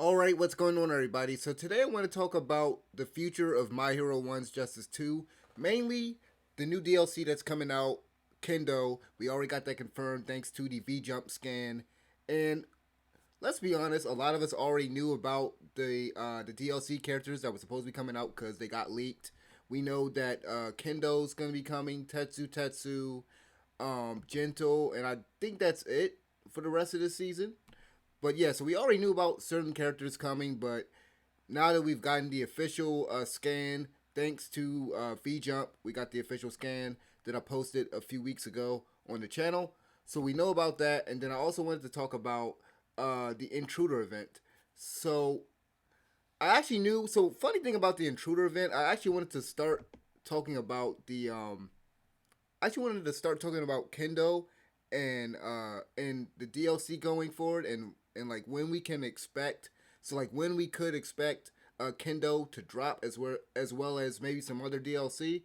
Alright, what's going on, everybody? So today I want to talk about the future of My Hero 1's Justice 2. Mainly, the new DLC that's coming out, Kendo. We already got that confirmed thanks to the V-Jump scan. And let's be honest, a lot of us already knew about the DLC characters that were supposed to be coming out because they got leaked. We know that Kendo's going to be coming, Tetsu, Gentle, and I think that's it for the rest of the season. But yeah, so we already knew about certain characters coming, but now that we've gotten the official scan, thanks to VJump, we got the official scan that I posted a few weeks ago on the channel. So we know about that, and then I also wanted to talk about the Intruder event. So I actually knew. So funny thing about the Intruder event, I actually wanted to start talking about I actually wanted to start talking about Kendo and the DLC going forward and like when we can expect like when we could expect Kendo to drop as well as maybe some other DLC.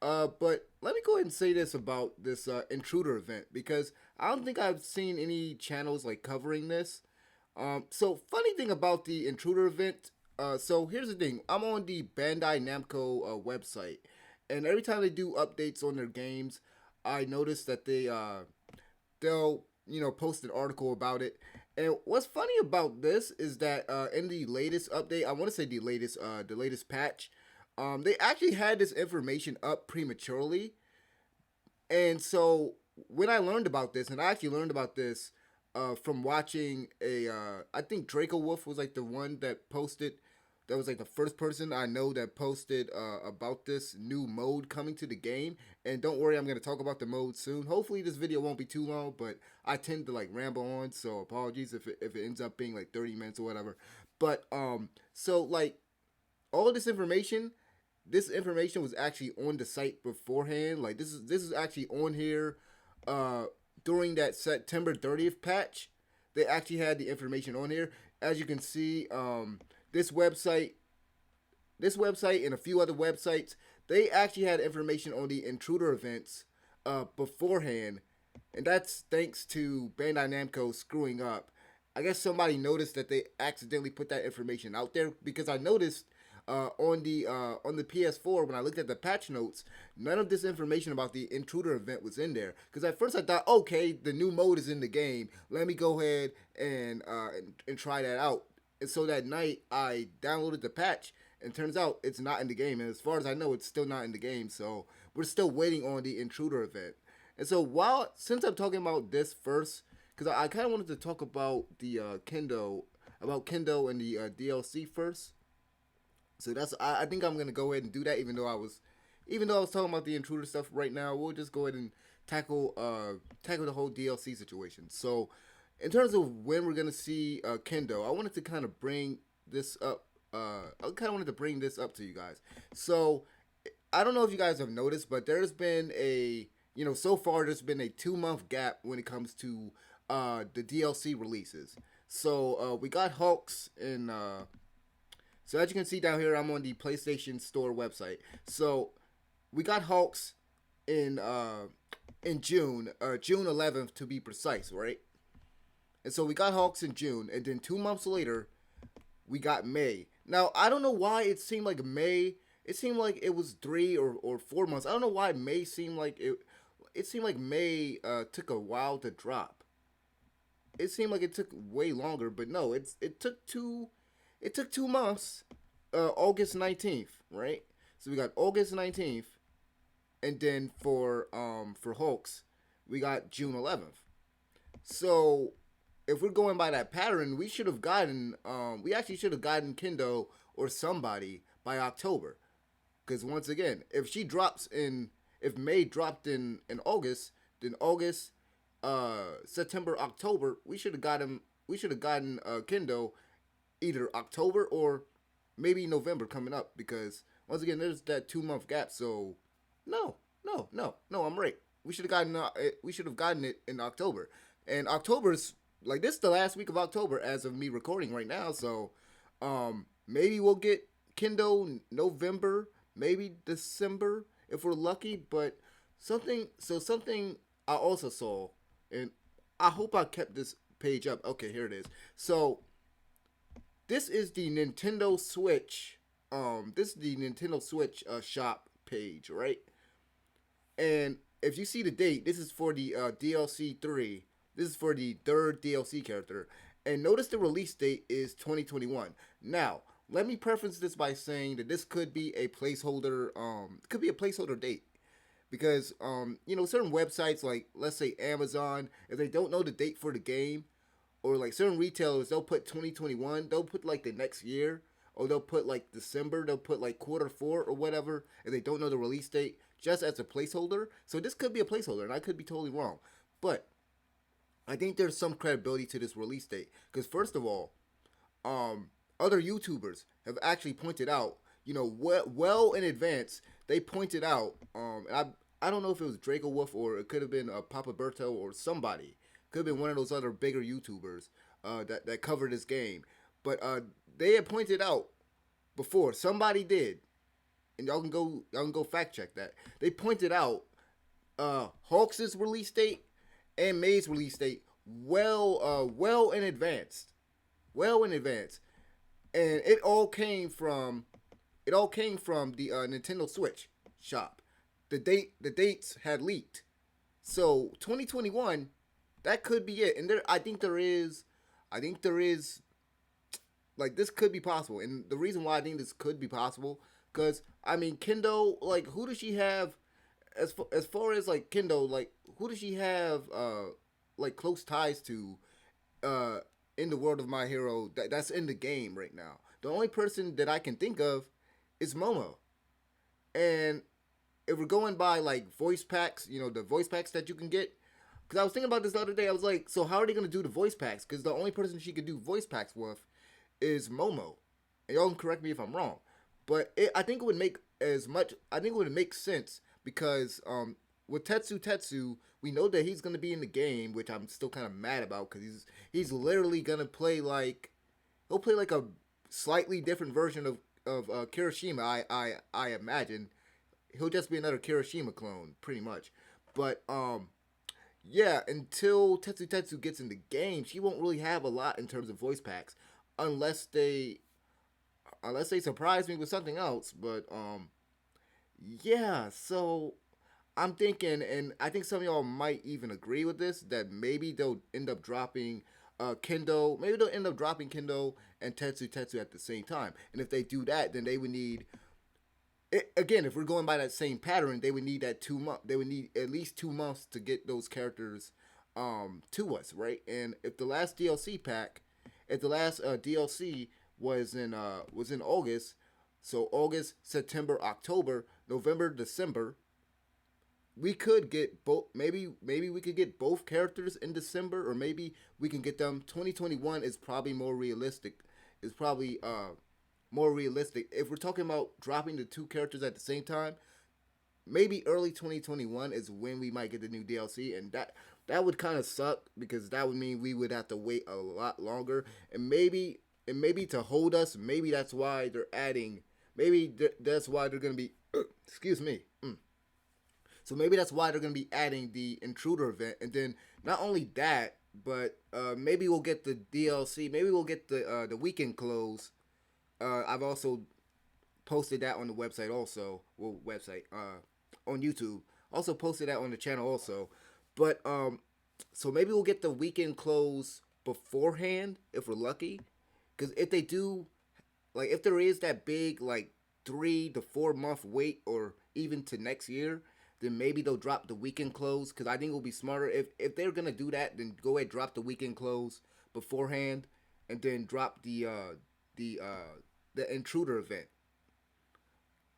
But let me go ahead and say this about this Intruder event because I don't think I've seen any channels like covering this. So funny thing about the Intruder event. So here's the thing. I'm on the Bandai Namco website, and every time they do updates on their games, I notice that they'll post an article about it. And what's funny about this is that in the latest update, I want to say the latest patch, they actually had this information up prematurely. And so when I learned about this, and I actually learned about this from watching I think Draco Wolf was like the one that posted. That was like the first person I know that posted about this new mode coming to the game. And don't worry, I'm going to talk about the mode soon. Hopefully this video won't be too long, but I tend to like ramble on, so apologies if it ends up being like 30 minutes or whatever. But so like all this information was actually on the site beforehand. Like this is actually on here uh during that September 30th patch. They actually had the information on here. As you can see, this website this website and a few other websites, they actually had information on the Intruder events beforehand, and that's thanks to Bandai Namco screwing up. I guess somebody noticed that they accidentally put that information out there because I noticed on the PS4 when I looked at the patch notes, none of this information about the Intruder event was in there. Because at first I thought, okay, the new mode is in the game. Let me go ahead and try that out. And so that night I downloaded the patch, and turns out it's not in the game. And as far as I know, it's still not in the game. So we're still waiting on the Intruder event. And so since I'm talking about this first, because I kind of wanted to talk about the Kendo and the DLC first. So I think I'm gonna go ahead and do that, even though I was talking about the Intruder stuff right now. We'll just go ahead and tackle the whole DLC situation. So in terms of when we're gonna see Kendo, I wanted to kind of bring this up. I kind of wanted to bring this up to you guys. So I don't know if you guys have noticed, but there's been so far there's been a 2 month gap when it comes to the DLC releases. So we got Hulks in. So as you can see down here, I'm on the PlayStation Store website. So we got Hulks in June, June 11th to be precise, right? And so we got Hulks in June, and then 2 months later, we got May. Now I don't know why it seemed like May. It seemed like it was 3 or 4 months. I don't know why May seemed like it. It seemed like May took a while to drop. It seemed like it took way longer, but no, it took 2 months. August 19th, right? So we got August 19th, and then for Hulks, we got June 11th. So if we're going by that pattern, we actually should have gotten Kendo or somebody by October. Because once again, if May dropped in August, then August, September, October, we should have gotten Kendo either October or maybe November coming up, because once again there's that 2 month gap. So no, I'm right. We should have gotten it in October, and October's like this is the last week of October as of me recording right now. So maybe we'll get Kendo November, maybe December if we're lucky. But something I also saw, and I hope I kept this page up. Okay, here it is. So this is the Nintendo Switch. This is the Nintendo Switch shop page, right? And if you see the date, this is for the DLC 3. This is for the third DLC character. And notice the release date is 2021. Now, let me preface this by saying that this could be a placeholder. Could be a placeholder date because certain websites like let's say Amazon, if they don't know the date for the game, or like certain retailers, they'll put 2021. They'll put like the next year, or they'll put like December. They'll put like quarter 4 or whatever, if they don't know the release date, just as a placeholder. So this could be a placeholder, and I could be totally wrong, but I think there's some credibility to this release date because first of all, other YouTubers have actually pointed out, well in advance. They pointed out, I don't know if it was Draco Wolf or it could have been Papa Berto or somebody. Could have been one of those other bigger YouTubers that covered this game, but they had pointed out before somebody did, and y'all can go fact check that. They pointed out Hawks' release date and May's release date well in advance, well in advance, and it all came from the Nintendo Switch shop. The dates had leaked, so 2021, that could be it. And I think there is like this could be possible, and the reason why I think this could be possible, because I mean Kendo, like who does she have as far as like Kendo, like who does she have like close ties to uh in the world of My Hero that's in the game right now? The only person that I can think of is Momo. And if we're going by like voice packs, the voice packs that you can get, because I was thinking about this the other day. I was like, so how are they gonna do the voice packs? Because the only person she could do voice packs with is Momo. And y'all can correct me if I'm wrong, but I think it would make as much. I think it would make sense because with Tetsu, we know that he's gonna be in the game, which I'm still kind of mad about because he's literally gonna play like he'll play like a slightly different version of Kirishima. I imagine he'll just be another Kirishima clone, pretty much. But yeah, until Tetsu gets in the game, she won't really have a lot in terms of voice packs, unless they surprise me with something else. But yeah, so I'm thinking, and I think some of y'all might even agree with this, that maybe they'll end up dropping Kendo. Maybe they'll end up dropping Kendo and Tetsu at the same time. And if they do that, then they would need again, if we're going by that same pattern, they would need that 2 month. They would need at least 2 months to get those characters to us, right? And if the last DLC pack, if the last DLC was in August, so August, September, October, November, December, we could get both. Maybe we could get both characters in December, or maybe we can get them. 2021 is probably more realistic. Is probably more realistic. If we're talking about dropping the two characters at the same time, maybe early 2021 is when we might get the new DLC, and that would kind of suck because that would mean we would have to wait a lot longer, and maybe to hold us, maybe that's why they're adding. That's why they're gonna be. Excuse me. So maybe that's why they're gonna be adding the Intruder event, and then not only that, but maybe we'll get the DLC. Maybe we'll get the weekend close. I've also posted that on the website also. Well, website on YouTube. Also posted that on the channel also. But so maybe we'll get the weekend close beforehand if we're lucky. Because if they do, like if there is that big like 3 to 4 month wait, or even to next year, then maybe they'll drop the weekend close. Because I think it will be smarter if they're gonna do that. Then go ahead, drop the weekend close beforehand, and then drop the Intruder event.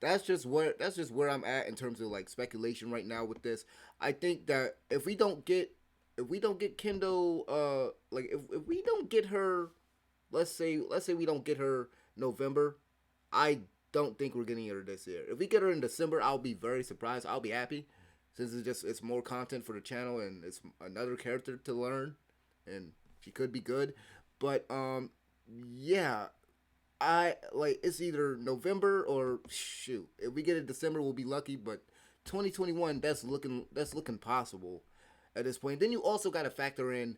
That's just where I'm at in terms of like speculation right now with this. I think that if we don't get Kendo, like if we don't get her, let's say we don't get her November, I don't think we're getting her this year. If we get her in December, I'll be very surprised. I'll be happy, since it's more content for the channel and it's another character to learn, and she could be good. But yeah, I like it's either November or shoot. If we get it December, we'll be lucky. But 2021, that's looking possible at this point. Then you also got to factor in.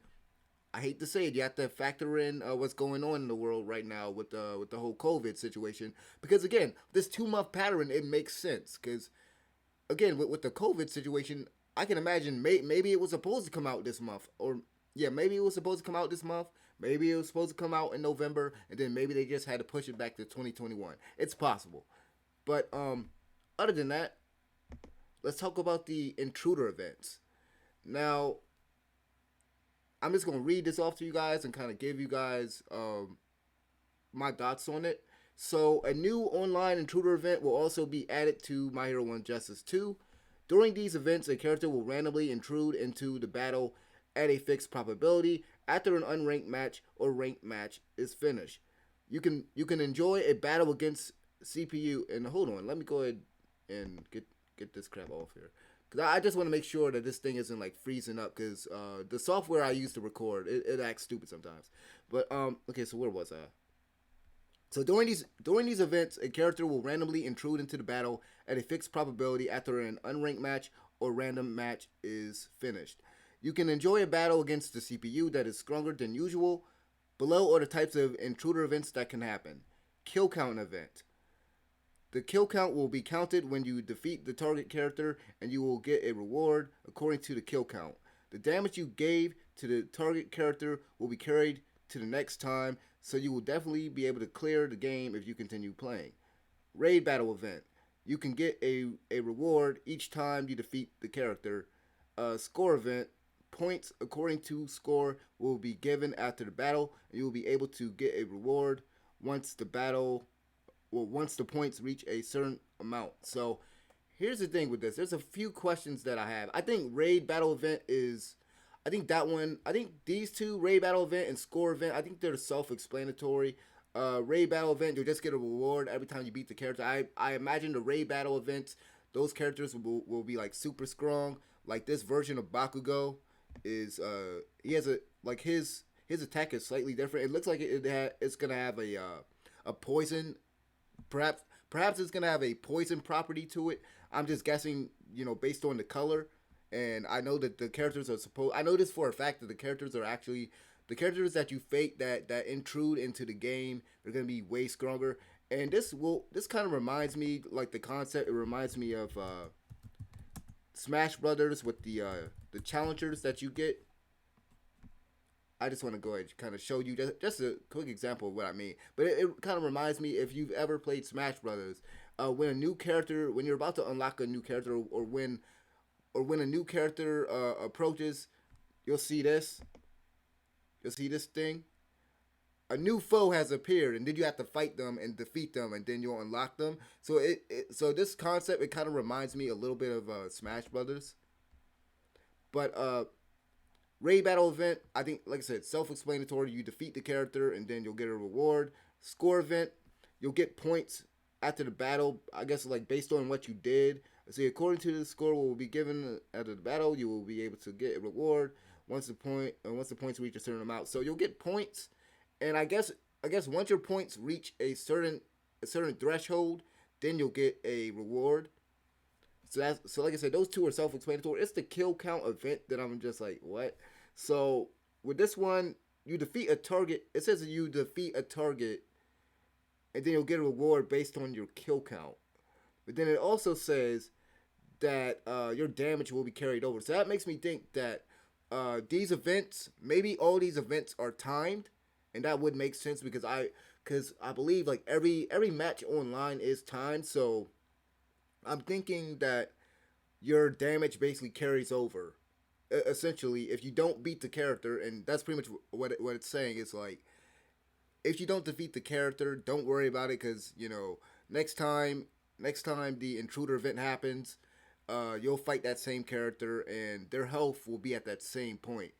I hate to say it, you have to factor in what's going on in the world right now with the whole COVID situation. Because again, this 2 month pattern, it makes sense. Because again, with the COVID situation, I can imagine maybe it was supposed to come out this month, or yeah, maybe it was supposed to come out this month. Maybe it was supposed to come out in November, and then maybe they just had to push it back to 2021. It's possible, but other than that, let's talk about the intruder events. Now, I'm just gonna read this off to you guys and kind of give you guys my thoughts on it. So, a new online intruder event will also be added to My Hero 1 Justice 2. During these events, a character will randomly intrude into the battle at a fixed probability after an unranked match or ranked match is finished. You can enjoy a battle against CPU. And hold on, let me go ahead and get this crap off here. Cause I just want to make sure that this thing isn't like freezing up. Cause the software I use to record, it acts stupid sometimes. But okay, so where was I? So during these events, a character will randomly intrude into the battle at a fixed probability after an unranked match or random match is finished. You can enjoy a battle against the CPU that is stronger than usual. Below are the types of intruder events that can happen. Kill count event. The kill count will be counted when you defeat the target character, and you will get a reward according to the kill count. The damage you gave to the target character will be carried to the next time, so you will definitely be able to clear the game if you continue playing. Raid battle event. You can get a reward each time you defeat the character. Score event. Points according to score will be given after the battle, and you will be able to get a reward once the battle, well, once the points reach a certain amount. So here's the thing with this. There's a few questions that I have. I think raid battle event is, I think that one, I think these two, raid battle event and score event, I think they're self-explanatory. Raid battle event, you'll just get a reward every time you beat the character. I imagine the raid battle events, those characters will be like super strong. Like this version of Bakugo is he has a like his attack is slightly different. It looks like it's gonna have a poison, perhaps it's gonna have a poison property to it. I'm just guessing, based on the color. And I know that the characters are supposed. I know this for a fact that the characters are actually the characters that you fate that intrude into the game. They're gonna be way stronger. And this kind of reminds me, like the concept. It reminds me of Smash Brothers with the challengers that you get. I just want to go ahead and kind of show you just a quick example of what I mean. But it kind of reminds me, if you've ever played Smash Brothers, when you're about to unlock a new character, or when a new character approaches, you'll see this. You'll see this thing. A new foe has appeared, and then you have to fight them and defeat them, and then you'll unlock them. So this concept, it kind of reminds me a little bit of Smash Brothers. But raid battle event, I think, like I said, self-explanatory. You defeat the character, and then you'll get a reward. Score event, you'll get points after the battle. I guess like based on what you did. See, according to the score will be given after the battle, you will be able to get a reward once the points reach a certain amount. So you'll get points, and I guess once your points reach a certain threshold, then you'll get a reward. So like I said, those two are self-explanatory. It's the kill count event that I'm just like, what? So with this one, you defeat a target. It says that you defeat a target, and then you'll get a reward based on your kill count. But then it also says that your damage will be carried over. So that makes me think that these events, maybe all these events are timed, and that would make sense because I believe like every match online is timed. So I'm thinking that your damage basically carries over. Essentially, if you don't beat the character, and that's pretty much what it's saying. It's like, if you don't defeat the character, don't worry about it, because next time the intruder event happens, you'll fight that same character, and their health will be at that same point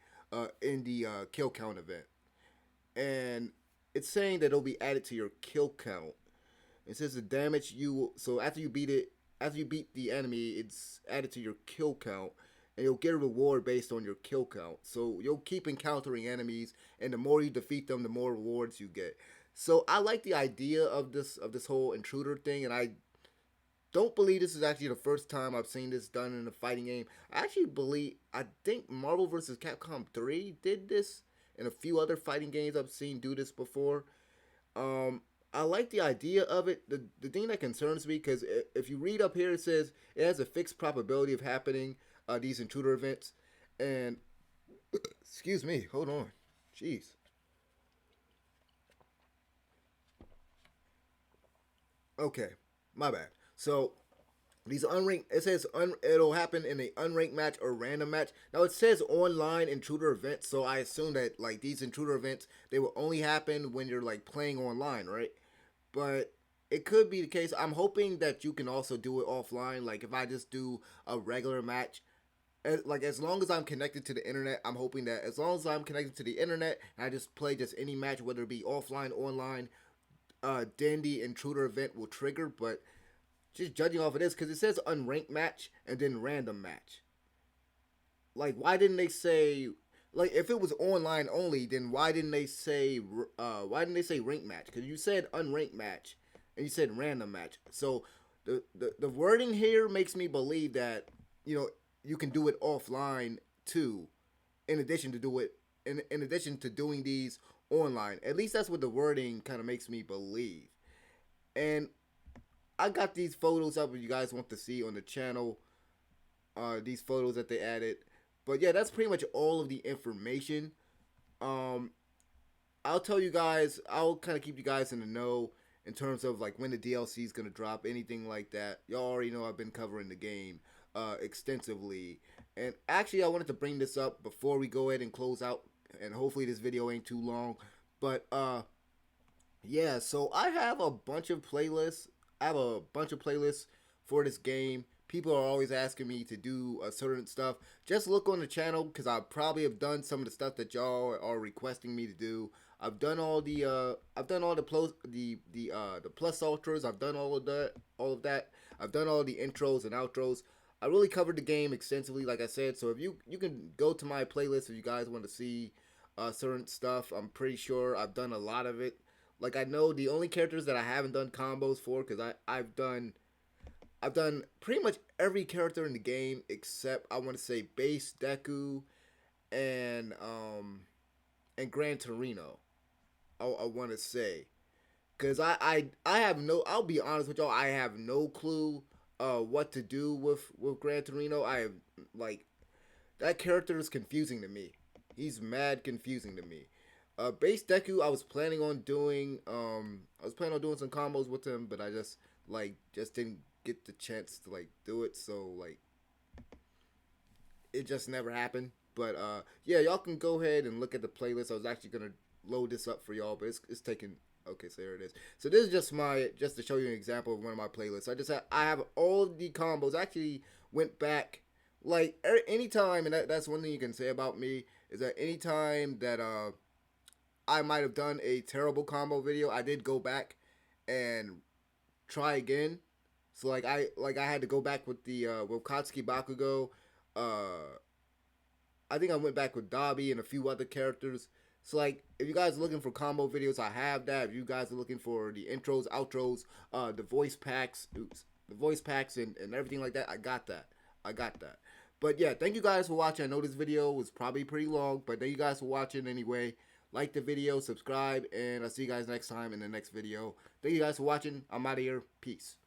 in the kill count event. And it's saying that it'll be added to your kill count. It says the damage so after you beat the enemy, it's added to your kill count, and you'll get a reward based on your kill count. So you'll keep encountering enemies, and the more you defeat them, the more rewards you get. So I like the idea of this whole intruder thing, and I don't believe this is actually the first time I've seen this done in a fighting game. I think Marvel vs. Capcom 3 did this, and a few other fighting games I've seen do this before. Um, I like the idea of it. The thing that concerns me, because if you read up here, it says it has a fixed probability of happening, these intruder events. And excuse me, hold on. Jeez. Okay, my bad. So these unranked, it says it'll happen in a unranked match or random match. Now it says online intruder events, so I assume that like these intruder events they will only happen when you're like playing online, right? But it could be the case. I'm hoping that you can also do it offline. Like if I just do a regular match, like as long as I'm connected to the internet, I'm hoping that as long as I'm connected to the internet and I just play just any match, whether it be offline, online, then the intruder event will trigger. But just judging off of this, because it says unranked match and then random match. Like, why didn't they say like if it was online only? Then why didn't they say ranked match? Because you said unranked match and you said random match. So the wording here makes me believe that you know you can do it offline too, in addition to do it in addition to doing these online. At least that's what the wording kind of makes me believe. And I got these photos up if you guys want to see on the channel. These photos that they added. But yeah, that's pretty much all of the information. Um, I'll tell you guys. I'll kind of keep you guys in the know in terms of like when the DLC is gonna drop, anything like that. Y'all already know I've been covering the game extensively, and actually I wanted to bring this up before we go ahead and close out. And hopefully this video ain't too long. But yeah, so I have a bunch of playlists. I have a bunch of playlists for this game. People are always asking me to do certain stuff. Just look on the channel because I probably have done some of the stuff that y'all are requesting me to do. I've done all the plus ultras. I've done all of that. I've done all the intros and outros. I really covered the game extensively, like I said. So if you can go to my playlist if you guys want to see certain stuff. I'm pretty sure I've done a lot of it. Like I know the only characters that I haven't done combos for because I've done pretty much every character in the game except I want to say Base Deku and Gran Torino. I want to say because I have no. I'll be honest with y'all. I have no clue what to do with Gran Torino. I have like that character is confusing to me. He's mad confusing to me. Base Deku, I was planning on doing some combos with him, but I just didn't get the chance to like do it. So like it just never happened. But yeah, y'all can go ahead and look at the playlist. I was actually gonna load this up for y'all, but it's taking. Okay, so there it is. So this is just to show you an example of one of my playlists. I have all the combos. I actually went back like anytime, and that's one thing you can say about me is that anytime that I might have done a terrible combo video, I did go back and try again. So I had to go back with the with Katsuki Bakugo. I think I went back with Dabi and a few other characters. So like if you guys are looking for combo videos, I have that. If you guys are looking for the intros, outros, the voice packs and everything like that, I got that. I got that. But yeah, thank you guys for watching. I know this video was probably pretty long, but thank you guys for watching anyway. Like the video, subscribe, and I'll see you guys next time in the next video. Thank you guys for watching. I'm out of here. Peace.